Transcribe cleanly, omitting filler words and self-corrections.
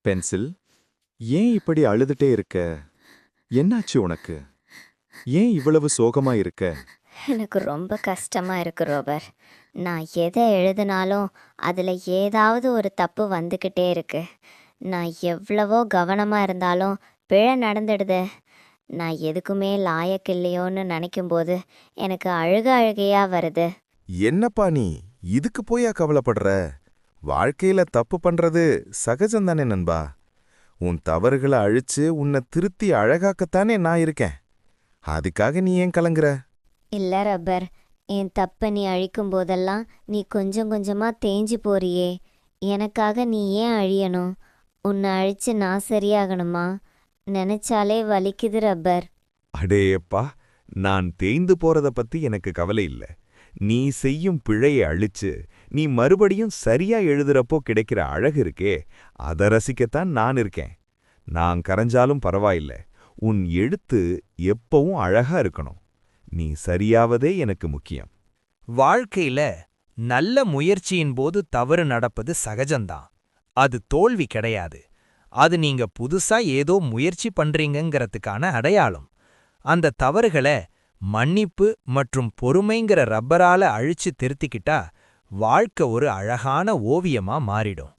Pencil, ஏன் இப்படி அழுதுட்டே இருக்க? என்னாச்சு உனக்கு? ஏன் இவ்வளவு சோகமா இருக்க? எனக்கு ரொம்ப கஷ்டமாக இருக்கு ரோபர். நான் எதை எழுதினாலும் அதில் ஏதாவது ஒரு தப்பு வந்துக்கிட்டே இருக்கு. நான் எவ்வளவோ கவனமாக இருந்தாலும் பிழை நடந்துடுது. நான் எதுக்குமே லாயக்கு இல்லையோன்னு நினைக்கும்போது எனக்கு அழுகையாக வருது. என்னப்பா நீ இதுக்கு போயா கவலைப்படுற? வாழ்க்கையில தப்பு பண்றது சகஜம்தானே நண்பா. உன் தவறுகளை அழிச்சு உன்னை திருத்தி அழகாக்கத்தானே நான் இருக்கேன். அதுக்காக நீ ஏன் கலங்குற? இல்லை ரப்பர், என் தப்பை நீ அழிக்கும் போதெல்லாம் நீ கொஞ்சம் கொஞ்சமாக தேஞ்சு போறியே. எனக்காக நீ ஏன் அழியணும்? உன்னை அழிச்சு நான் சரியாகணுமா? நினைச்சாலே வலிக்குது ரப்பர். அடேயப்பா, நான் தேய்ந்து போறத பத்தி எனக்கு கவலை இல்ல. நீ செய்யும் பிழையை அழிச்சு நீ மறுபடியும் சரியா எழுதுறப்போ கிடைக்கிற அழகு இருக்கே, அத ரசிக்கத்தான் நான் இருக்கேன். நான் கரைஞ்சாலும் பரவாயில்ல, உன் எழுத்து எப்பவும் அழகா இருக்கணும். நீ சரியாவதே எனக்கு முக்கியம். வாழ்க்கையில நல்ல முயற்சியின் போது தவறு நடப்பது சகஜம்தான். அது தோல்வி கிடையாது. அது நீங்க புதுசா ஏதோ முயற்சி பண்றீங்கங்கறதுக்கான அடையாளம். அந்த தவறுகளை மன்னிப்பு மற்றும் பொறுமைங்கிற ரப்பரால அழிச்சு திருத்திக்கிட்டா வாழ்க்கை ஒரு அழகான ஓவியமா மாறிடும்.